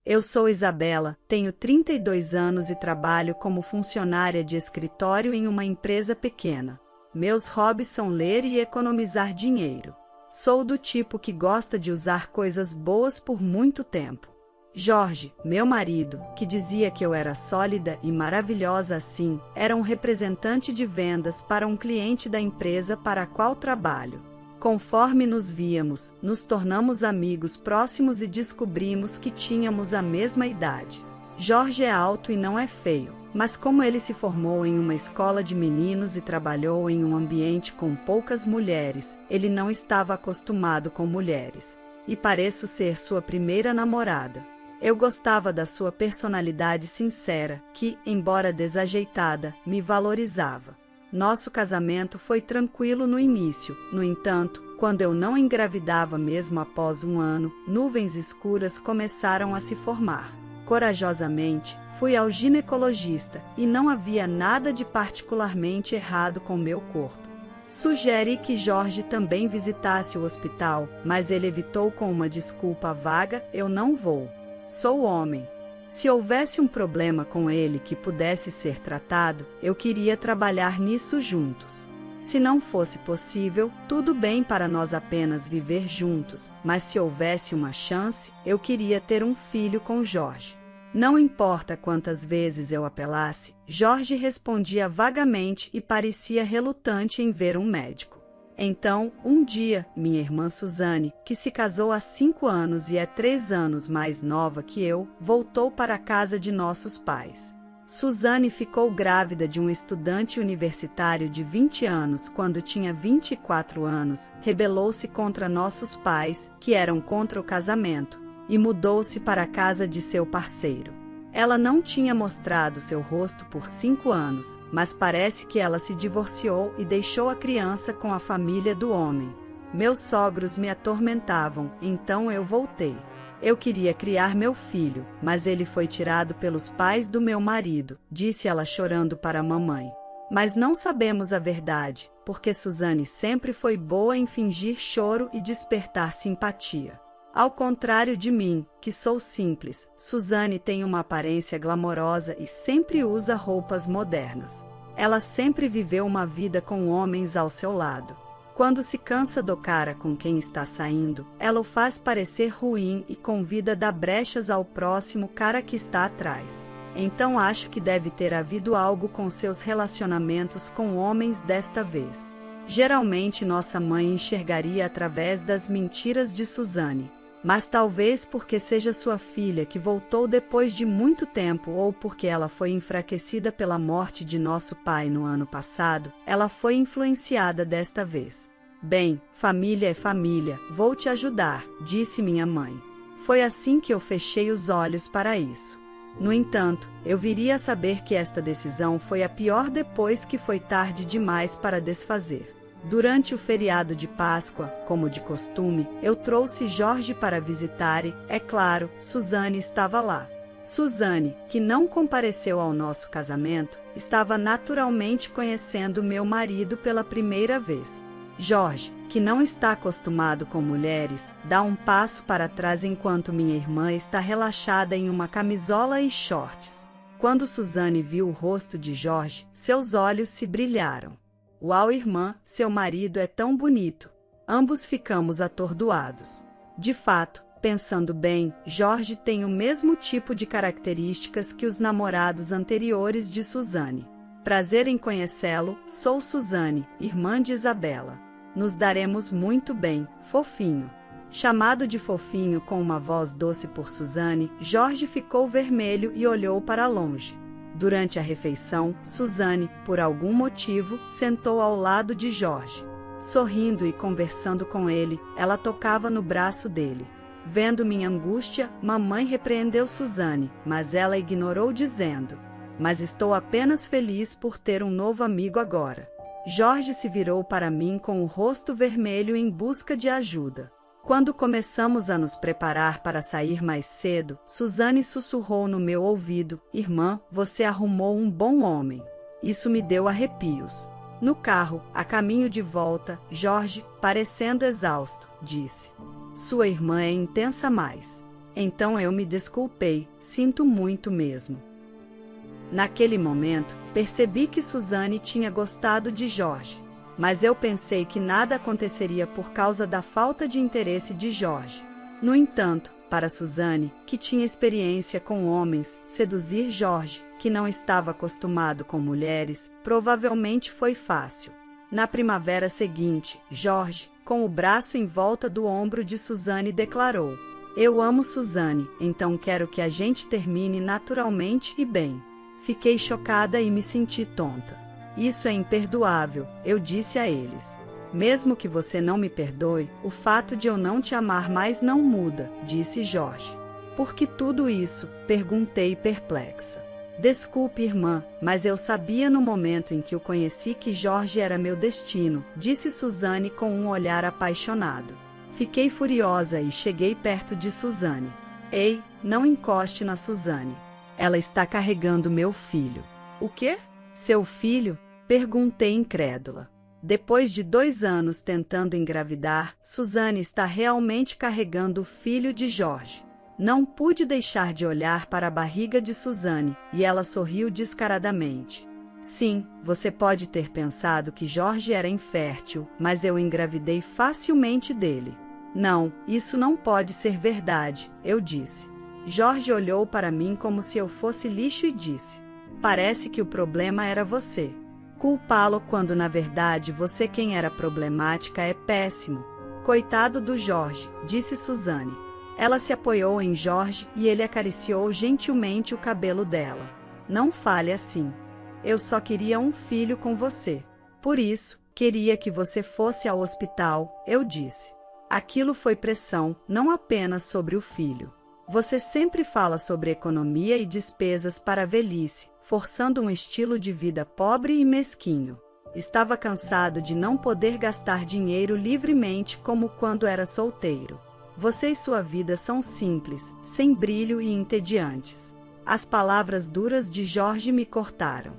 Eu sou Isabela, tenho 32 anos e trabalho como funcionária de escritório em uma empresa pequena. Meus hobbies são ler e economizar dinheiro. Sou do tipo que gosta de usar coisas boas por muito tempo. Jorge, meu marido, que dizia que eu era sólida e maravilhosa assim, era um representante de vendas para um cliente da empresa para a qual trabalho. Conforme nos víamos, nos tornamos amigos próximos e descobrimos que tínhamos a mesma idade. Jorge é alto e não é feio, mas como ele se formou em uma escola de meninos e trabalhou em um ambiente com poucas mulheres, ele não estava acostumado com mulheres. E pareço ser sua primeira namorada. Eu gostava da sua personalidade sincera, que, embora desajeitada, me valorizava. Nosso casamento foi tranquilo no início, no entanto, quando eu não engravidava mesmo após um ano, nuvens escuras começaram a se formar. Corajosamente, fui ao ginecologista e não havia nada de particularmente errado com meu corpo. Sugeri que Jorge também visitasse o hospital, mas ele evitou com uma desculpa vaga: eu não vou. Sou homem. Se houvesse um problema com ele que pudesse ser tratado, eu queria trabalhar nisso juntos. Se não fosse possível, tudo bem para nós apenas viver juntos, mas se houvesse uma chance, eu queria ter um filho com Jorge. Não importa quantas vezes eu apelasse, Jorge respondia vagamente e parecia relutante em ver um médico. Então, um dia, minha irmã Suzane, que se casou há 5 anos e é 3 anos mais nova que eu, voltou para a casa de nossos pais. Suzane ficou grávida de um estudante universitário de 20 anos quando tinha 24 anos, rebelou-se contra nossos pais, que eram contra o casamento, e mudou-se para a casa de seu parceiro. Ela não tinha mostrado seu rosto por 5 anos, mas parece que ela se divorciou e deixou a criança com a família do homem. Meus sogros me atormentavam, então eu voltei. Eu queria criar meu filho, mas ele foi tirado pelos pais do meu marido, disse ela chorando para a mamãe. Mas não sabemos a verdade, porque Suzane sempre foi boa em fingir choro e despertar simpatia. Ao contrário de mim, que sou simples, Suzane tem uma aparência glamourosa e sempre usa roupas modernas. Ela sempre viveu uma vida com homens ao seu lado. Quando se cansa do cara com quem está saindo, ela o faz parecer ruim e convida a dar brechas ao próximo cara que está atrás. Então acho que deve ter havido algo com seus relacionamentos com homens desta vez. Geralmente nossa mãe enxergaria através das mentiras de Suzane. Mas talvez porque seja sua filha que voltou depois de muito tempo ou porque ela foi enfraquecida pela morte de nosso pai no ano passado, ela foi influenciada desta vez. Bem, família é família, vou te ajudar, disse minha mãe. Foi assim que eu fechei os olhos para isso. No entanto, eu viria a saber que esta decisão foi a pior depois que foi tarde demais para desfazer. Durante o feriado de Páscoa, como de costume, eu trouxe Jorge para visitar e, é claro, Suzane estava lá. Suzane, que não compareceu ao nosso casamento, estava naturalmente conhecendo meu marido pela primeira vez. Jorge, que não está acostumado com mulheres, dá um passo para trás enquanto minha irmã está relaxada em uma camisola e shorts. Quando Suzane viu o rosto de Jorge, seus olhos se brilharam. Uau, irmã, seu marido é tão bonito. Ambos ficamos atordoados. De fato, pensando bem, Jorge tem o mesmo tipo de características que os namorados anteriores de Suzane. Prazer em conhecê-lo, sou Suzane, irmã de Isabela. Nos daremos muito bem, fofinho. Chamado de fofinho com uma voz doce por Suzane, Jorge ficou vermelho e olhou para longe. Durante a refeição, Suzane, por algum motivo, sentou ao lado de Jorge. Sorrindo e conversando com ele, ela tocava no braço dele. Vendo minha angústia, mamãe repreendeu Suzane, mas ela ignorou dizendo: "Mas estou apenas feliz por ter um novo amigo agora." Jorge se virou para mim com o rosto vermelho em busca de ajuda. Quando começamos a nos preparar para sair mais cedo, Suzane sussurrou no meu ouvido: "Irmã, você arrumou um bom homem." Isso me deu arrepios. No carro, a caminho de volta, Jorge, parecendo exausto, disse: "Sua irmã é intensa mais." Então eu me desculpei, sinto muito mesmo. Naquele momento, percebi que Suzane tinha gostado de Jorge, mas eu pensei que nada aconteceria por causa da falta de interesse de Jorge. No entanto, para Suzane, que tinha experiência com homens, seduzir Jorge, que não estava acostumado com mulheres, provavelmente foi fácil. Na primavera seguinte, Jorge, com o braço em volta do ombro de Suzane, declarou: "Eu amo Suzane, então quero que a gente termine naturalmente e bem." Fiquei chocada e me senti tonta. "Isso é imperdoável", eu disse a eles. "Mesmo que você não me perdoe, o fato de eu não te amar mais não muda", disse Jorge. "Por que tudo isso?", perguntei perplexa. "Desculpe, irmã, mas eu sabia no momento em que o conheci que Jorge era meu destino", disse Suzane com um olhar apaixonado. Fiquei furiosa e cheguei perto de Suzane. "Ei, não encoste na Suzane. Ela está carregando meu filho." "O quê? Seu filho?", perguntei incrédula. Depois de 2 anos tentando engravidar, Suzane está realmente carregando o filho de Jorge. Não pude deixar de olhar para a barriga de Suzane, e ela sorriu descaradamente. "Sim, você pode ter pensado que Jorge era infértil, mas eu engravidei facilmente dele." "Não, isso não pode ser verdade", eu disse. Jorge olhou para mim como se eu fosse lixo e disse: "Parece que o problema era você. Culpá-lo quando na verdade você quem era problemática é péssimo." "Coitado do Jorge", disse Suzane. Ela se apoiou em Jorge e ele acariciou gentilmente o cabelo dela. "Não fale assim. Eu só queria um filho com você. Por isso, queria que você fosse ao hospital", eu disse. "Aquilo foi pressão, não apenas sobre o filho. Você sempre fala sobre economia e despesas para a velhice, forçando um estilo de vida pobre e mesquinho. Estava cansado de não poder gastar dinheiro livremente como quando era solteiro. Você e sua vida são simples, sem brilho e entediantes." As palavras duras de Jorge me cortaram.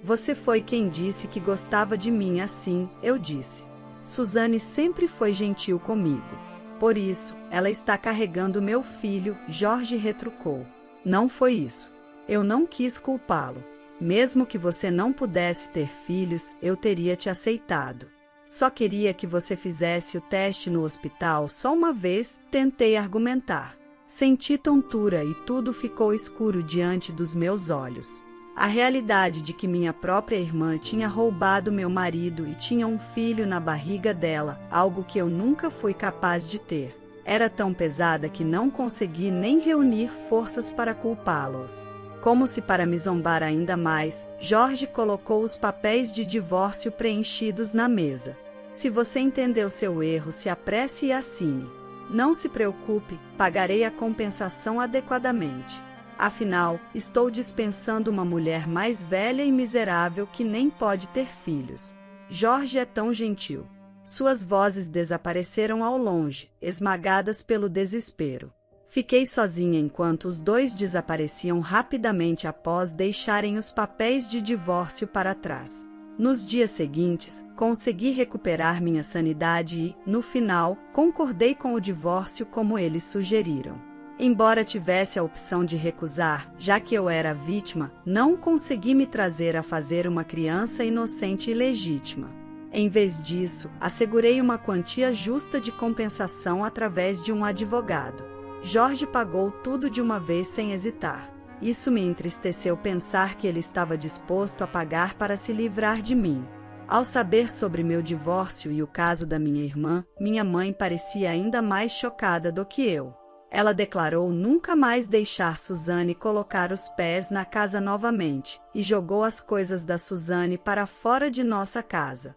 "Você foi quem disse que gostava de mim assim", eu disse. "Suzane sempre foi gentil comigo." "Por isso, ela está carregando meu filho", Jorge retrucou. "Não foi isso. Eu não quis culpá-lo. Mesmo que você não pudesse ter filhos, eu teria te aceitado. Só queria que você fizesse o teste no hospital só uma vez", tentei argumentar. Senti tontura e tudo ficou escuro diante dos meus olhos. A realidade de que minha própria irmã tinha roubado meu marido e tinha um filho na barriga dela, algo que eu nunca fui capaz de ter, era tão pesada que não consegui nem reunir forças para culpá-los. Como se para me zombar ainda mais, Jorge colocou os papéis de divórcio preenchidos na mesa. "Se você entendeu seu erro, se apresse e assine. Não se preocupe, pagarei a compensação adequadamente. Afinal, estou dispensando uma mulher mais velha e miserável que nem pode ter filhos. Jorge é tão gentil." Suas vozes desapareceram ao longe, esmagadas pelo desespero. Fiquei sozinha enquanto os dois desapareciam rapidamente após deixarem os papéis de divórcio para trás. Nos dias seguintes, consegui recuperar minha sanidade e, no final, concordei com o divórcio como eles sugeriram. Embora tivesse a opção de recusar, já que eu era a vítima, não consegui me trazer a fazer uma criança inocente e legítima. Em vez disso, assegurei uma quantia justa de compensação através de um advogado. Jorge pagou tudo de uma vez sem hesitar. Isso me entristeceu pensar que ele estava disposto a pagar para se livrar de mim. Ao saber sobre meu divórcio e o caso da minha irmã, minha mãe parecia ainda mais chocada do que eu. Ela declarou nunca mais deixar Suzane colocar os pés na casa novamente e jogou as coisas da Suzane para fora de nossa casa.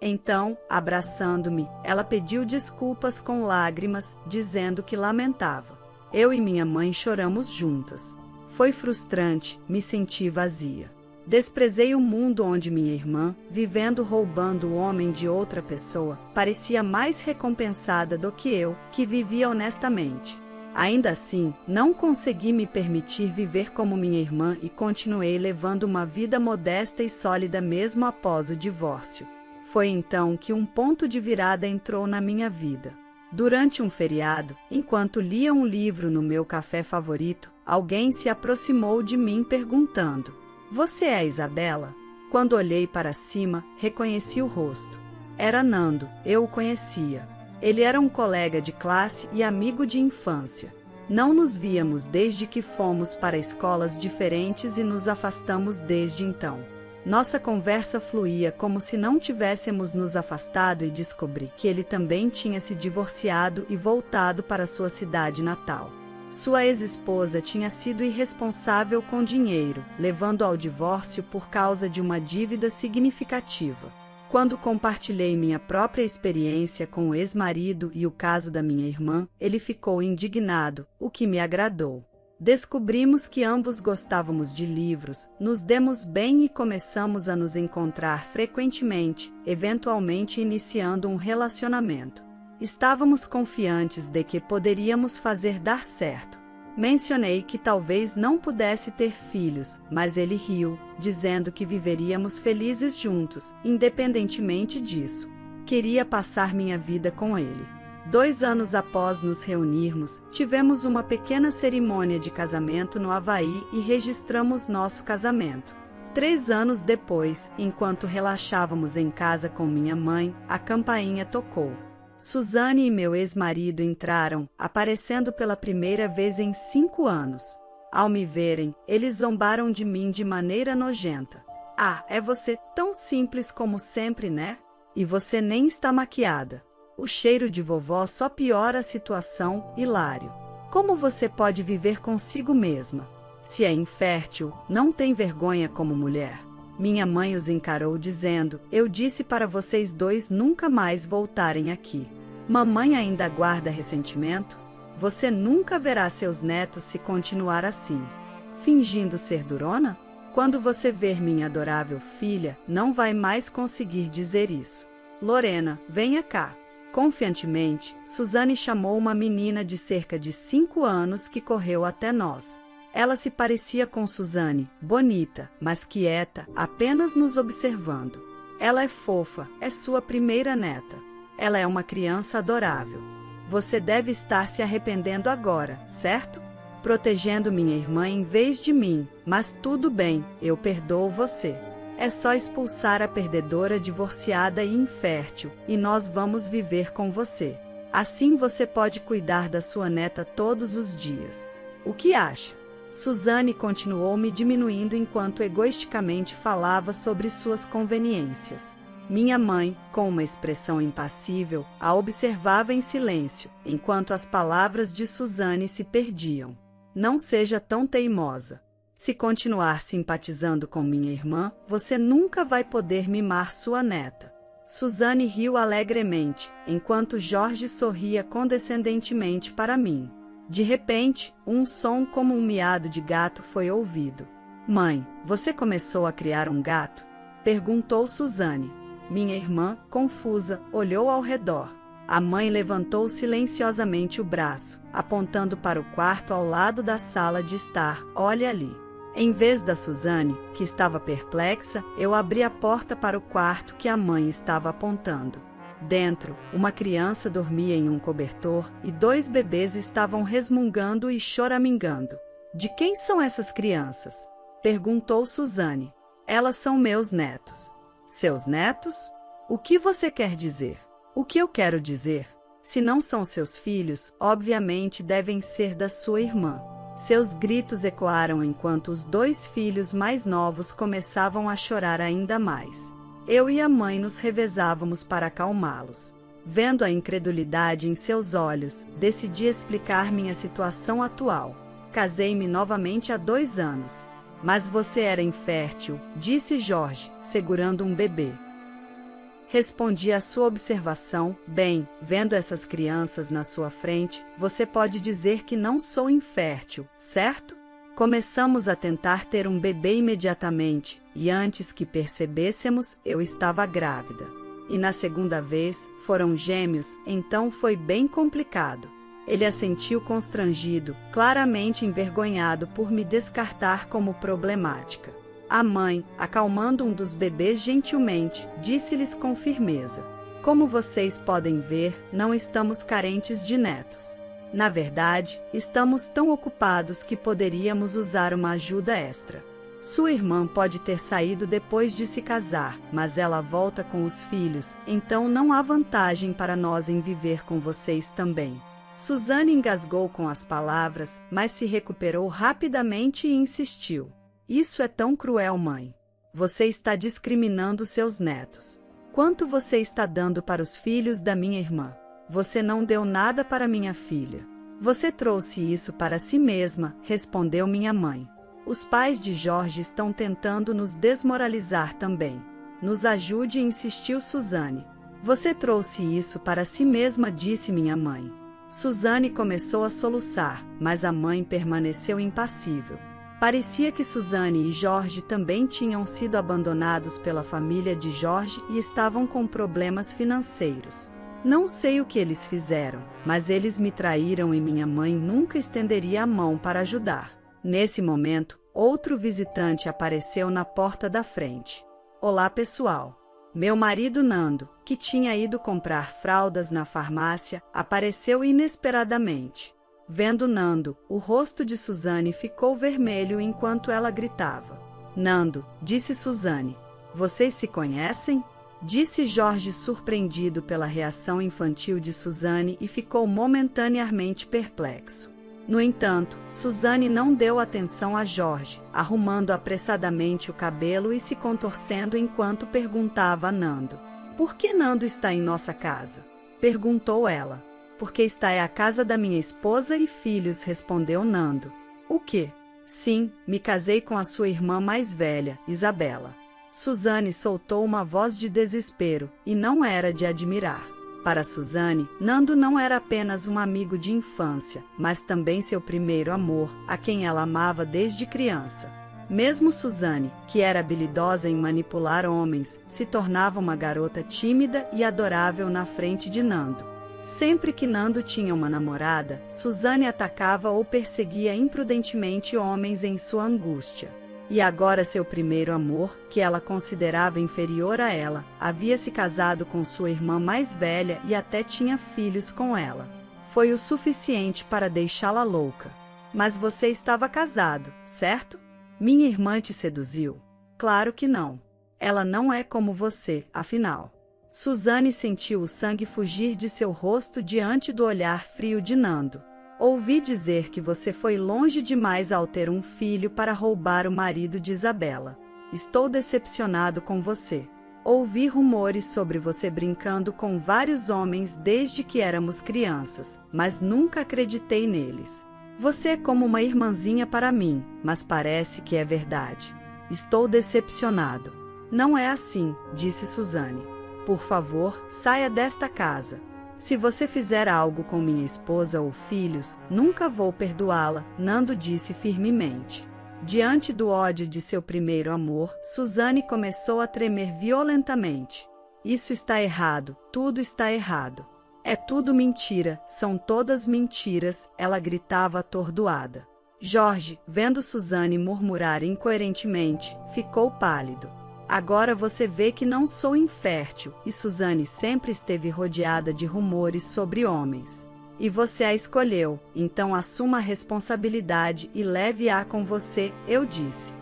Então, abraçando-me, ela pediu desculpas com lágrimas, dizendo que lamentava. Eu e minha mãe choramos juntas. Foi frustrante, me senti vazia. Desprezei o mundo onde minha irmã, vivendo roubando o homem de outra pessoa, parecia mais recompensada do que eu, que vivia honestamente. Ainda assim, não consegui me permitir viver como minha irmã e continuei levando uma vida modesta e sólida mesmo após o divórcio. Foi então que um ponto de virada entrou na minha vida. Durante um feriado, enquanto lia um livro no meu café favorito, alguém se aproximou de mim perguntando: "Você é a Isabela?" Quando olhei para cima, reconheci o rosto. Era Nando, eu o conhecia. Ele era um colega de classe e amigo de infância. Não nos víamos desde que fomos para escolas diferentes e nos afastamos desde então. Nossa conversa fluía como se não tivéssemos nos afastado e descobri que ele também tinha se divorciado e voltado para sua cidade natal. Sua ex-esposa tinha sido irresponsável com dinheiro, levando ao divórcio por causa de uma dívida significativa. Quando compartilhei minha própria experiência com o ex-marido e o caso da minha irmã, ele ficou indignado, o que me agradou. Descobrimos que ambos gostávamos de livros, nos demos bem e começamos a nos encontrar frequentemente, eventualmente iniciando um relacionamento. Estávamos confiantes de que poderíamos fazer dar certo. Mencionei que talvez não pudesse ter filhos, mas ele riu, dizendo que viveríamos felizes juntos, independentemente disso. Queria passar minha vida com ele. 2 anos após nos reunirmos, tivemos uma pequena cerimônia de casamento no Havaí e registramos nosso casamento. 3 anos depois, enquanto relaxávamos em casa com minha mãe, a campainha tocou. Suzane e meu ex-marido entraram, aparecendo pela primeira vez em 5 anos. Ao me verem, eles zombaram de mim de maneira nojenta. "Ah, é você tão simples como sempre, né? E você nem está maquiada. O cheiro de vovó só piora a situação, hilário. Como você pode viver consigo mesma? Se é infértil, não tem vergonha como mulher." Minha mãe os encarou dizendo: "Eu disse para vocês dois nunca mais voltarem aqui. Mamãe ainda guarda ressentimento? Você nunca verá seus netos se continuar assim. Fingindo ser durona? Quando você ver minha adorável filha, não vai mais conseguir dizer isso. Lorena, venha cá." Confiantemente, Suzane chamou uma menina de cerca de 5 anos que correu até nós. Ela se parecia com Suzane, bonita, mas quieta, apenas nos observando. "Ela é fofa, é sua primeira neta. Ela é uma criança adorável. Você deve estar se arrependendo agora, certo? Protegendo minha irmã em vez de mim, mas tudo bem, eu perdoo você. É só expulsar a perdedora divorciada e infértil, e nós vamos viver com você. Assim você pode cuidar da sua neta todos os dias. O que acha?" Suzane continuou me diminuindo enquanto egoisticamente falava sobre suas conveniências. Minha mãe, com uma expressão impassível, a observava em silêncio, enquanto as palavras de Suzane se perdiam. "Não seja tão teimosa. Se continuar simpatizando com minha irmã, você nunca vai poder mimar sua neta." Suzane riu alegremente, enquanto Jorge sorria condescendentemente para mim. De repente, um som como um miado de gato foi ouvido. "Mãe, você começou a criar um gato?" perguntou Suzane. Minha irmã, confusa, olhou ao redor. A mãe levantou silenciosamente o braço, apontando para o quarto ao lado da sala de estar. "Olha ali." Em vez da Suzane, que estava perplexa, eu abri a porta para o quarto que a mãe estava apontando. Dentro, uma criança dormia em um cobertor e 2 bebês estavam resmungando e choramingando. "De quem são essas crianças?" perguntou Suzane. "Elas são meus netos." "Seus netos? O que você quer dizer?" "O que eu quero dizer? Se não são seus filhos, obviamente devem ser da sua irmã." Seus gritos ecoaram enquanto os 2 filhos mais novos começavam a chorar ainda mais. Eu e a mãe nos revezávamos para acalmá-los. Vendo a incredulidade em seus olhos, decidi explicar minha situação atual. "Casei-me novamente há 2 anos. Mas você era infértil", disse Jorge, segurando um bebê. Respondi à sua observação: "Bem, vendo essas crianças na sua frente, você pode dizer que não sou infértil, certo?" Começamos a tentar ter um bebê imediatamente, e antes que percebêssemos, eu estava grávida. E na segunda vez, foram gêmeos, então foi bem complicado. Ele assentiu constrangido, claramente envergonhado por me descartar como problemática. A mãe, acalmando um dos bebês gentilmente, disse-lhes com firmeza: Como vocês podem ver, não estamos carentes de netos. Na verdade, estamos tão ocupados que poderíamos usar uma ajuda extra. Sua irmã pode ter saído depois de se casar, mas ela volta com os filhos, então não há vantagem para nós em viver com vocês também. Suzane engasgou com as palavras, mas se recuperou rapidamente e insistiu. Isso é tão cruel, mãe. Você está discriminando seus netos. Quanto você está dando para os filhos da minha irmã? Você não deu nada para minha filha. Você trouxe isso para si mesma, respondeu minha mãe. Os pais de Jorge estão tentando nos desmoralizar também. Nos ajude, insistiu Suzane. Você trouxe isso para si mesma, disse minha mãe. Suzane começou a soluçar, mas a mãe permaneceu impassível. Parecia que Suzane e Jorge também tinham sido abandonados pela família de Jorge e estavam com problemas financeiros. Não sei o que eles fizeram, mas eles me traíram e minha mãe nunca estenderia a mão para ajudar. Nesse momento, outro visitante apareceu na porta da frente. Olá, pessoal. Meu marido Nando, que tinha ido comprar fraldas na farmácia, apareceu inesperadamente. Vendo Nando, o rosto de Suzane ficou vermelho enquanto ela gritava. Nando, disse Suzane. Vocês se conhecem? Disse Jorge, surpreendido pela reação infantil de Suzane, e ficou momentaneamente perplexo. No entanto, Suzane não deu atenção a Jorge, arrumando apressadamente o cabelo e se contorcendo enquanto perguntava a Nando. Por que Nando está em nossa casa? Perguntou ela. Porque esta é a casa da minha esposa e filhos, respondeu Nando. O quê? Sim, me casei com a sua irmã mais velha, Isabela. Suzane soltou uma voz de desespero, e não era de admirar. Para Suzane, Nando não era apenas um amigo de infância, mas também seu primeiro amor, a quem ela amava desde criança. Mesmo Suzane, que era habilidosa em manipular homens, se tornava uma garota tímida e adorável na frente de Nando. Sempre que Nando tinha uma namorada, Suzane atacava ou perseguia imprudentemente homens em sua angústia. E agora seu primeiro amor, que ela considerava inferior a ela, havia se casado com sua irmã mais velha e até tinha filhos com ela. Foi o suficiente para deixá-la louca. Mas você estava casado, certo? Minha irmã te seduziu? Claro que não. Ela não é como você, afinal. Suzane sentiu o sangue fugir de seu rosto diante do olhar frio de Nando. Ouvi dizer que você foi longe demais ao ter um filho para roubar o marido de Isabela. Estou decepcionado com você. Ouvi rumores sobre você brincando com vários homens desde que éramos crianças, mas nunca acreditei neles. Você é como uma irmãzinha para mim, mas parece que é verdade. Estou decepcionado. Não é assim, disse Suzane. Por favor, saia desta casa. Se você fizer algo com minha esposa ou filhos, nunca vou perdoá-la, Nando disse firmemente. Diante do ódio de seu primeiro amor, Suzane começou a tremer violentamente. Isso está errado, tudo está errado. É tudo mentira, são todas mentiras, ela gritava atordoada. Jorge, vendo Suzane murmurar incoerentemente, ficou pálido. Agora você vê que não sou infértil, e Suzane sempre esteve rodeada de rumores sobre homens. E você a escolheu, então assuma a responsabilidade e leve-a com você, eu disse.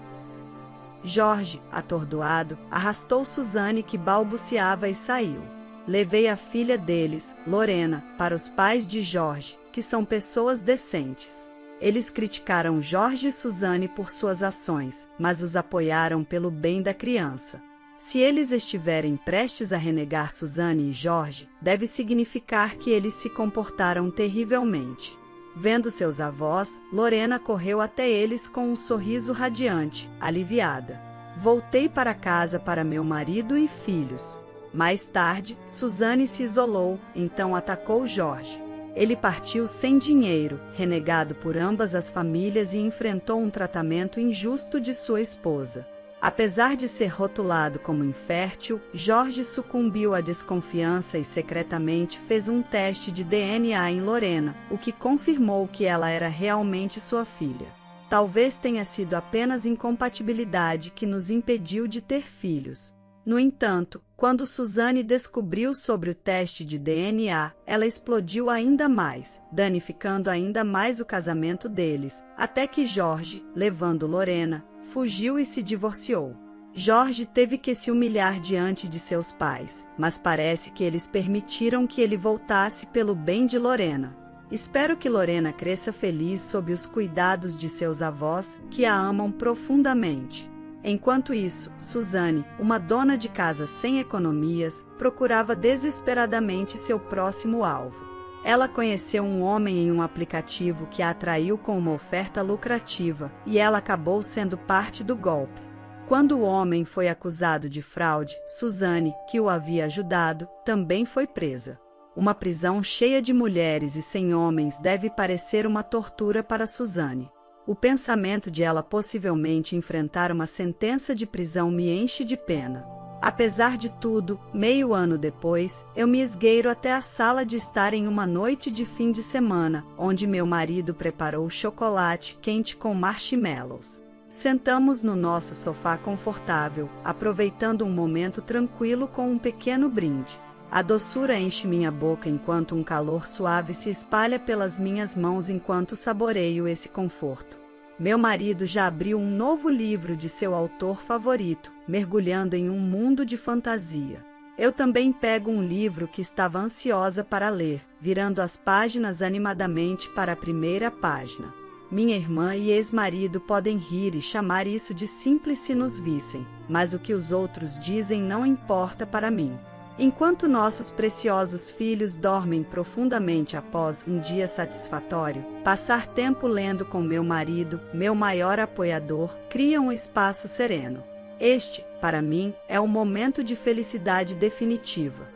Jorge, atordoado, arrastou Suzane, que balbuciava, e saiu. Levei a filha deles, Lorena, para os pais de Jorge, que são pessoas decentes. Eles criticaram Jorge e Suzane por suas ações, mas os apoiaram pelo bem da criança. Se eles estiverem prestes a renegar Suzane e Jorge, deve significar que eles se comportaram terrivelmente. Vendo seus avós, Lorena correu até eles com um sorriso radiante, aliviada. Voltei para casa para meu marido e filhos. Mais tarde, Suzane se isolou, então atacou Jorge. Ele partiu sem dinheiro, renegado por ambas as famílias, e enfrentou um tratamento injusto de sua esposa. Apesar de ser rotulado como infértil, Jorge sucumbiu à desconfiança e secretamente fez um teste de DNA em Lorena, o que confirmou que ela era realmente sua filha. Talvez tenha sido apenas incompatibilidade que nos impediu de ter filhos. No entanto, quando Suzane descobriu sobre o teste de DNA, ela explodiu ainda mais, danificando ainda mais o casamento deles, até que Jorge, levando Lorena, fugiu e se divorciou. Jorge teve que se humilhar diante de seus pais, mas parece que eles permitiram que ele voltasse pelo bem de Lorena. Espero que Lorena cresça feliz sob os cuidados de seus avós, que a amam profundamente. Enquanto isso, Suzane, uma dona de casa sem economias, procurava desesperadamente seu próximo alvo. Ela conheceu um homem em um aplicativo que a atraiu com uma oferta lucrativa, e ela acabou sendo parte do golpe. Quando o homem foi acusado de fraude, Suzane, que o havia ajudado, também foi presa. Uma prisão cheia de mulheres e sem homens deve parecer uma tortura para Suzane. O pensamento de ela possivelmente enfrentar uma sentença de prisão me enche de pena. Apesar de tudo, meio ano depois, eu me esgueiro até a sala de estar em uma noite de fim de semana, onde meu marido preparou chocolate quente com marshmallows. Sentamos no nosso sofá confortável, aproveitando um momento tranquilo com um pequeno brinde. A doçura enche minha boca enquanto um calor suave se espalha pelas minhas mãos enquanto saboreio esse conforto. Meu marido já abriu um novo livro de seu autor favorito, mergulhando em um mundo de fantasia. Eu também pego um livro que estava ansiosa para ler, virando as páginas animadamente para a primeira página. Minha irmã e ex-marido podem rir e chamar isso de simples se nos vissem, mas o que os outros dizem não importa para mim. Enquanto nossos preciosos filhos dormem profundamente após um dia satisfatório, passar tempo lendo com meu marido, meu maior apoiador, cria um espaço sereno. Este, para mim, é um momento de felicidade definitiva.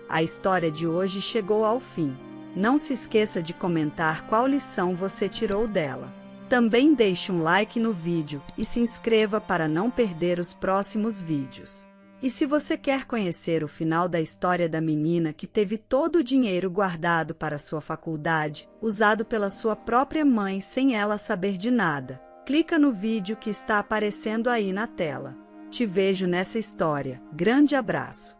A história de hoje chegou ao fim. Não se esqueça de comentar qual lição você tirou dela. Também deixe um like no vídeo e se inscreva para não perder os próximos vídeos. E se você quer conhecer o final da história da menina que teve todo o dinheiro guardado para sua faculdade, usado pela sua própria mãe sem ela saber de nada, clica no vídeo que está aparecendo aí na tela. Te vejo nessa história. Grande abraço!